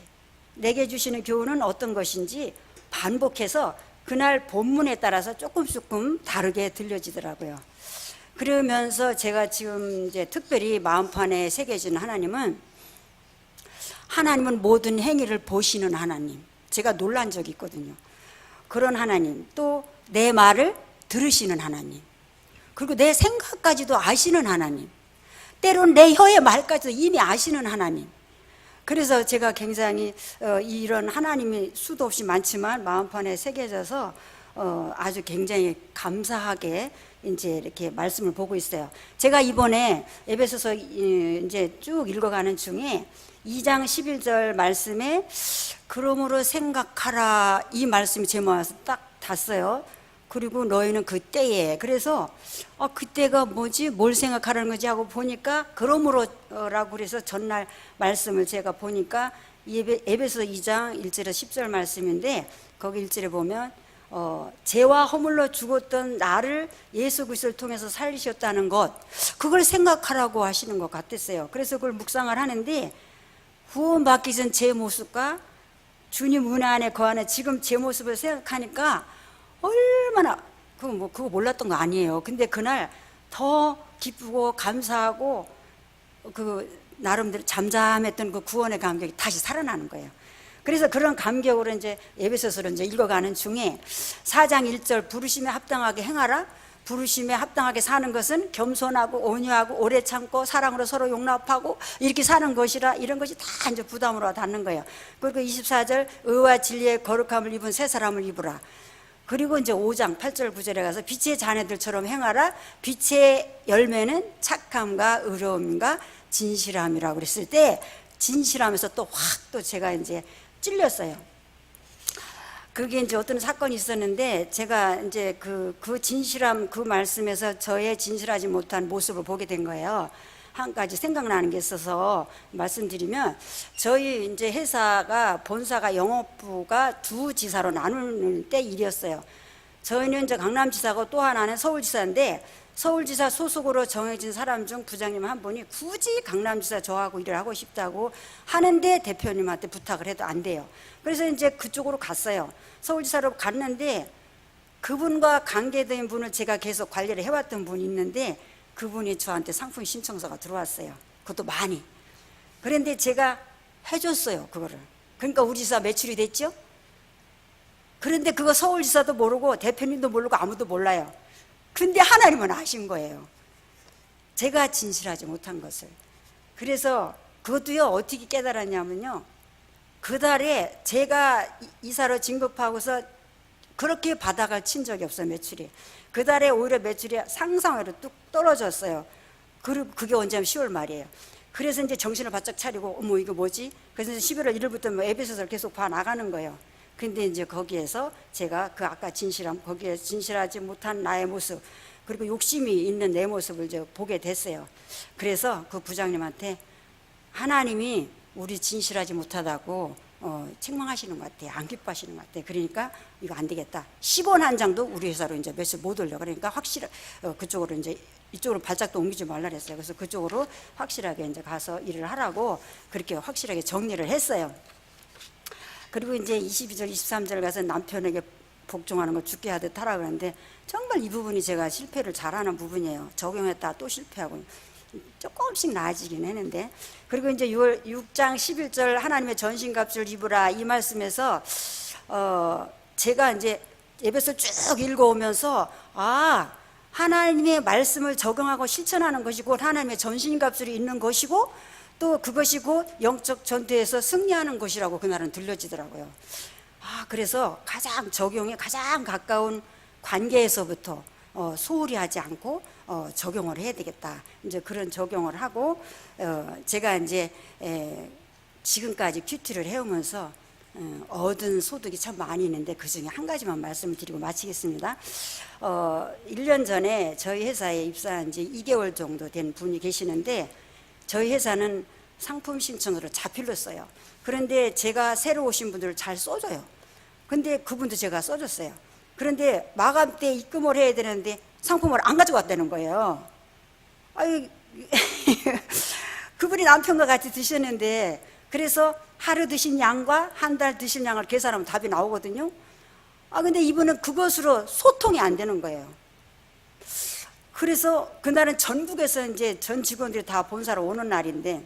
내게 주시는 교훈은 어떤 것인지 반복해서 그날 본문에 따라서 조금 다르게 들려지더라고요. 그러면서 제가 지금 이제 특별히 마음판에 새겨진 하나님은 모든 행위를 보시는 하나님. 제가 놀란 적이 있거든요. 그런 하나님, 또 내 말을 들으시는 하나님, 그리고 내 생각까지도 아시는 하나님, 때론 내 혀의 말까지도 이미 아시는 하나님. 그래서 제가 굉장히 이런 하나님이 수도 없이 많지만 마음판에 새겨져서 아주 굉장히 감사하게 이제 이렇게 말씀을 보고 있어요. 제가 이번에 에베소서 이제 쭉 읽어가는 중에 2장 11절 말씀에 그러므로 생각하라, 이 말씀이 제 마음에 딱 닿았어요. 그리고 너희는 그때에, 그래서 그때가 뭐지, 뭘 생각하라는 거지 하고 보니까 그러므로라고 그래서 전날 말씀을 제가 보니까 에베소 2장 1절에서 10절 말씀인데, 거기 1절에 보면 죄와 허물로 죽었던 나를 예수 그리스도를 통해서 살리셨다는 것, 그걸 생각하라고 하시는 것 같았어요. 그래서 그걸 묵상을 하는데, 구원받기 전 제 모습과 주님 은혜 안에 거하는 지금 제 모습을 생각하니까 얼마나, 그거 몰랐던 거 아니에요. 근데 그날 더 기쁘고 감사하고 나름대로 잠잠했던 그 구원의 감격이 다시 살아나는 거예요. 그래서 그런 감격으로 이제 에베소서를 이제 읽어가는 중에 4장 1절 부르심에 합당하게 행하라. 부르심에 합당하게 사는 것은 겸손하고 온유하고 오래 참고 사랑으로 서로 용납하고 이렇게 사는 것이라, 이런 것이 다 이제 부담으로 닿는 거예요. 그리고 24절 의와 진리의 거룩함을 입은 새 사람을 입으라. 그리고 이제 5장 8절 9절에 가서 빛의 자녀들처럼 행하라. 빛의 열매는 착함과 의로움과 진실함이라고 그랬을 때, 진실함에서 또 제가 이제 찔렸어요. 그게 이제 어떤 사건이 있었는데, 제가 이제 그 진실함, 그 말씀에서 저의 진실하지 못한 모습을 보게 된 거예요. 한 가지 생각나는 게 있어서 말씀드리면, 저희 이제 회사가, 본사가 영업부가 두 지사로 나눌 때 일이었어요. 저희는 이제 강남지사고 또 하나는 서울지사인데, 서울지사 소속으로 정해진 사람 중 부장님 한 분이 굳이 강남지사 저하고 일을 하고 싶다고 하는데 대표님한테 부탁을 해도 안 돼요. 그래서 이제 그쪽으로 갔어요. 서울지사로 갔는데, 그분과 관계된 분을 제가 계속 관리를 해왔던 분이 있는데, 그분이 저한테 상품 신청서가 들어왔어요. 그것도 많이. 그런데 제가 해줬어요, 그거를. 그러니까 우리 지사 매출이 됐죠? 그런데 그거 서울지사도 모르고 대표님도 모르고 아무도 몰라요. 근데 하나님은 아신 거예요, 제가 진실하지 못한 것을. 그래서 그것도요, 어떻게 깨달았냐면요, 그달에 제가 이사로 진급하고서 그렇게 바닥을 친 적이 없어요, 매출이. 그달에 오히려 매출이 상상외로 뚝 떨어졌어요. 그리고 그게 언제면 10월 말이에요. 그래서 이제 정신을 바짝 차리고, 어머 이거 뭐지? 그래서 11월 1일부터 뭐 에베소서를 계속 봐 나가는 거예요. 근데 이제 거기에서 제가 그 아까 진실함, 거기에 진실하지 못한 나의 모습, 그리고 욕심이 있는 내 모습을 이제 보게 됐어요. 그래서 그 부장님한테 하나님이 우리 진실하지 못하다고 책망하시는 것 같아, 안 기뻐하시는 것 같아. 그러니까 이거 안 되겠다. 10원 한 장도 우리 회사로 이제 매출 못 올려. 그러니까 그쪽으로 이제 이쪽으로 발작도 옮기지 말라 그랬어요. 그래서 그쪽으로 확실하게 이제 가서 일을 하라고 그렇게 확실하게 정리를 했어요. 그리고 이제 22절 23절 가서 남편에게 복종하는 거 죽게 하듯 하라 그러는데, 정말 이 부분이 제가 실패를 잘하는 부분이에요. 적용했다 또 실패하고 조금씩 나아지긴 했는데. 그리고 이제 6장 11절 하나님의 전신갑주를 입으라, 이 말씀에서 제가 이제 에베소 쭉 읽어오면서 하나님의 말씀을 적용하고 실천하는 것이 곧 하나님의 전신갑주를 입는 것이고, 또 그것이 곧 영적 전투에서 승리하는 것이라고 그날은 들려지더라고요. 그래서 가장 적용에 가장 가까운 관계에서부터 소홀히 하지 않고 적용을 해야 되겠다. 이제 그런 적용을 하고 제가 이제 지금까지 큐티를 해오면서 얻은 소득이 참 많이 있는데 그중에 한 가지만 말씀을 드리고 마치겠습니다. 1년 전에 저희 회사에 입사한 지 2개월 정도 된 분이 계시는데 저희 회사는 상품 신청으로 자필로 써요. 그런데 제가 새로 오신 분들을 잘 써줘요. 근데 그분도 제가 써줬어요. 그런데 마감 때 입금을 해야 되는데 상품을 안 가져왔다는 거예요. 아유, 그분이 남편과 같이 드셨는데 그래서 하루 드신 양과 한 달 드신 양을 계산하면 답이 나오거든요. 근데 이분은 그것으로 소통이 안 되는 거예요. 그래서 그날은 전국에서 이제 전 직원들이 다 본사로 오는 날인데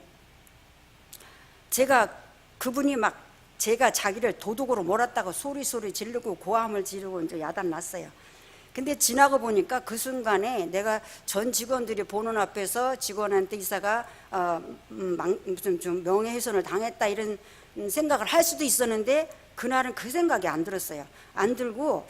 제가 그분이 막 제가 자기를 도둑으로 몰았다고 소리 지르고 고함을 지르고 이제 야단 났어요. 근데 지나고 보니까 그 순간에 내가 전 직원들이 보는 앞에서 직원한테 이사가 무슨 좀 명예훼손을 당했다 이런 생각을 할 수도 있었는데 그날은 그 생각이 안 들었어요. 안 들고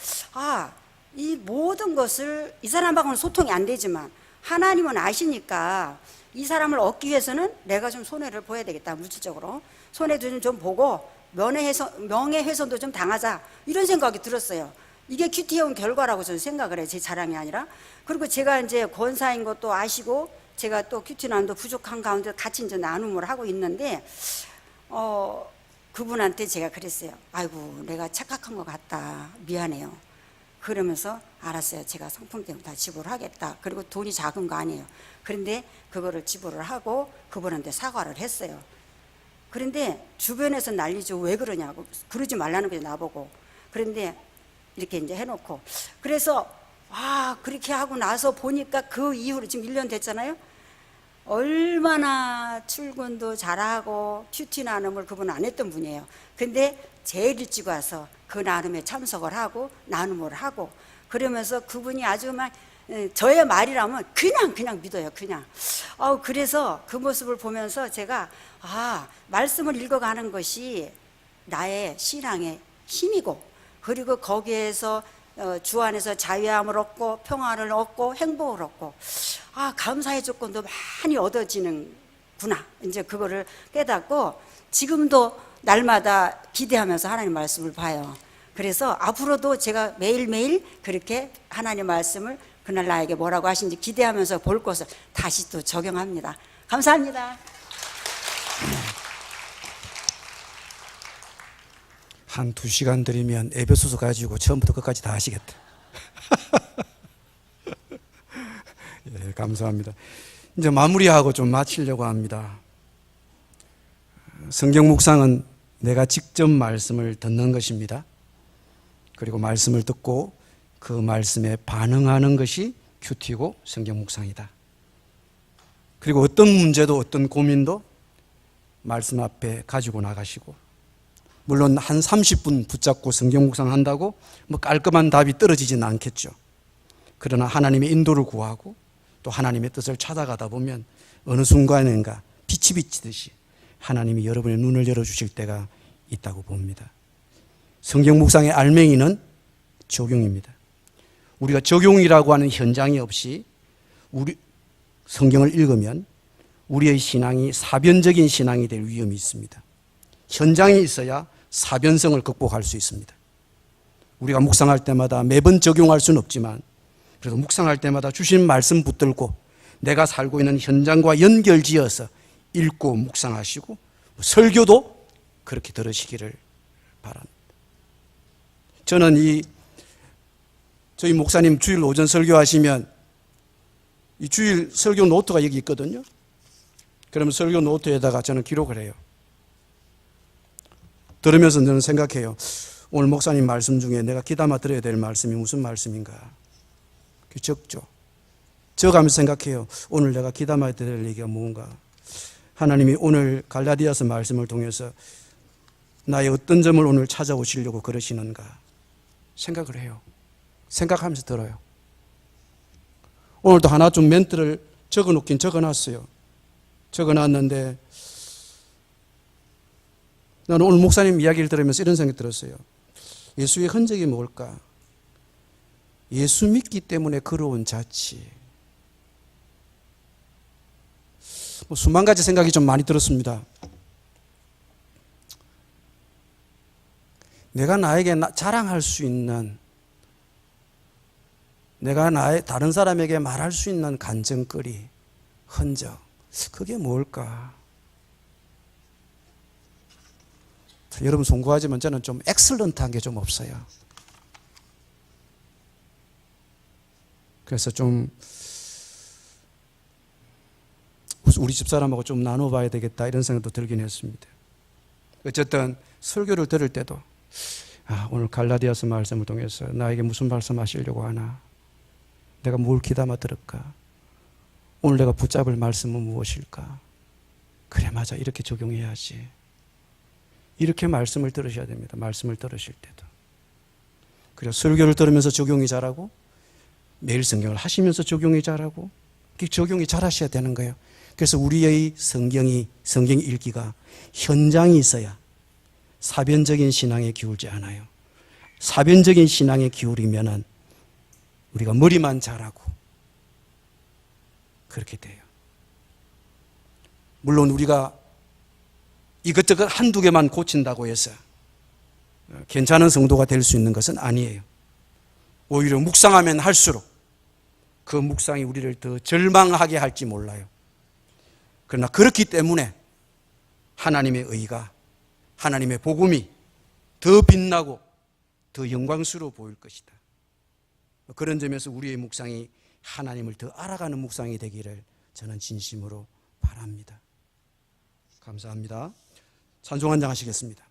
이 모든 것을 이 사람하고는 소통이 안 되지만 하나님은 아시니까 이 사람을 얻기 위해서는 내가 좀 손해를 보여야 되겠다. 물질적으로 손해도 좀 보고 명예훼손도 좀 당하자 이런 생각이 들었어요. 이게 큐티해온 결과라고 저는 생각을 해요. 제 자랑이 아니라. 그리고 제가 이제 권사인 것도 아시고 제가 또 큐티난도 부족한 가운데 같이 이제 나눔을 하고 있는데 그분한테 제가 그랬어요. 아이고 내가 착각한 것 같다. 미안해요. 그러면서 알았어요. 제가 상품 때문에 다 지불을 하겠다. 그리고 돈이 작은 거 아니에요. 그런데 그거를 지불을 하고 그분한테 사과를 했어요. 그런데 주변에서 난리죠. 왜 그러냐고. 그러지 말라는 거죠. 나보고. 그런데 이렇게 이제 해놓고. 그래서 그렇게 하고 나서 보니까 그 이후로 지금 1년 됐잖아요. 얼마나 출근도 잘하고 큐티 나눔을 그분은 안 했던 분이에요. 근데 제일 일찍 와서 그 나눔에 참석을 하고 나눔을 하고 그러면서 그분이 아주 막 저의 말이라면 그냥 믿어요. 그냥. 그래서 그 모습을 보면서 제가 말씀을 읽어가는 것이 나의 신앙의 힘이고 그리고 거기에서 주 안에서 자유함을 얻고 평화를 얻고 행복을 얻고 감사의 조건도 많이 얻어지는구나. 이제 그거를 깨닫고 지금도 날마다 기대하면서 하나님 말씀을 봐요. 그래서 앞으로도 제가 매일매일 그렇게 하나님 말씀을 그날 나에게 뭐라고 하신지 기대하면서 볼 것을 다시 또 적용합니다. 감사합니다. 한 2시간 드리면 에베소서 가지고 처음부터 끝까지 다 하시겠다. 예, 감사합니다. 이제 마무리하고 좀 마치려고 합니다. 성경 묵상은 내가 직접 말씀을 듣는 것입니다. 그리고 말씀을 듣고 그 말씀에 반응하는 것이 큐티고 성경 묵상이다. 그리고 어떤 문제도 어떤 고민도 말씀 앞에 가지고 나가시고 물론 한 30분 붙잡고 성경 묵상한다고 뭐 깔끔한 답이 떨어지지는 않겠죠. 그러나 하나님의 인도를 구하고 또 하나님의 뜻을 찾아가다 보면 어느 순간인가 빛이 비치듯이 하나님이 여러분의 눈을 열어주실 때가 있다고 봅니다. 성경 묵상의 알맹이는 적용입니다. 우리가 적용이라고 하는 현장이 없이 우리 성경을 읽으면 우리의 신앙이 사변적인 신앙이 될 위험이 있습니다. 현장이 있어야 사변성을 극복할 수 있습니다. 우리가 묵상할 때마다 매번 적용할 수는 없지만 그래도 묵상할 때마다 주신 말씀 붙들고 내가 살고 있는 현장과 연결지어서 읽고 묵상하시고 설교도 그렇게 들으시기를 바랍니다. 저는 저희 목사님 주일 오전 설교하시면 이 주일 설교 노트가 여기 있거든요. 그러면 설교 노트에다가 저는 기록을 해요. 들으면서 저는 생각해요. 오늘 목사님 말씀 중에 내가 귀담아 들어야 될 말씀이 무슨 말씀인가? 적죠. 적으면서 생각해요. 오늘 내가 귀담아 들어야 될 얘기가 뭔가? 하나님이 오늘 갈라디아서 말씀을 통해서 나의 어떤 점을 오늘 찾아오시려고 그러시는가? 생각을 해요. 생각하면서 들어요. 오늘도 하나 좀 멘트를 적어놓긴 적어놨어요. 적어놨는데 나는 오늘 목사님 이야기를 들으면서 이런 생각이 들었어요. 예수의 흔적이 뭘까? 예수 믿기 때문에 걸어온 자치. 수만 가지 생각이 좀 많이 들었습니다. 내가 나에게 자랑할 수 있는, 내가 다른 사람에게 말할 수 있는 간증거리, 흔적, 그게 뭘까? 여러분 송구하지만 저는 좀 엑셀런트한 게 좀 없어요. 그래서 좀 우리 집사람하고 좀 나눠봐야 되겠다 이런 생각도 들긴 했습니다. 어쨌든 설교를 들을 때도 오늘 갈라디아서 말씀을 통해서 나에게 무슨 말씀하시려고 하나, 내가 뭘 귀담아 들을까, 오늘 내가 붙잡을 말씀은 무엇일까, 그래 맞아 이렇게 적용해야지, 이렇게 말씀을 들으셔야 됩니다. 말씀을 들으실 때도. 그래서 설교를 들으면서 적용이 잘하고 매일 성경을 하시면서 적용이 잘하고 적용이 잘하셔야 되는 거예요. 그래서 우리의 성경 읽기가 현장이 있어야 사변적인 신앙에 기울지 않아요. 사변적인 신앙에 기울이면은 우리가 머리만 잘하고 그렇게 돼요. 물론 우리가 이것저것 한두 개만 고친다고 해서 괜찮은 성도가 될 수 있는 것은 아니에요. 오히려 묵상하면 할수록 그 묵상이 우리를 더 절망하게 할지 몰라요. 그러나 그렇기 때문에 하나님의 의가, 하나님의 복음이 더 빛나고 더 영광스러워 보일 것이다. 그런 점에서 우리의 묵상이 하나님을 더 알아가는 묵상이 되기를 저는 진심으로 바랍니다. 감사합니다. 찬송 한 장 하시겠습니다.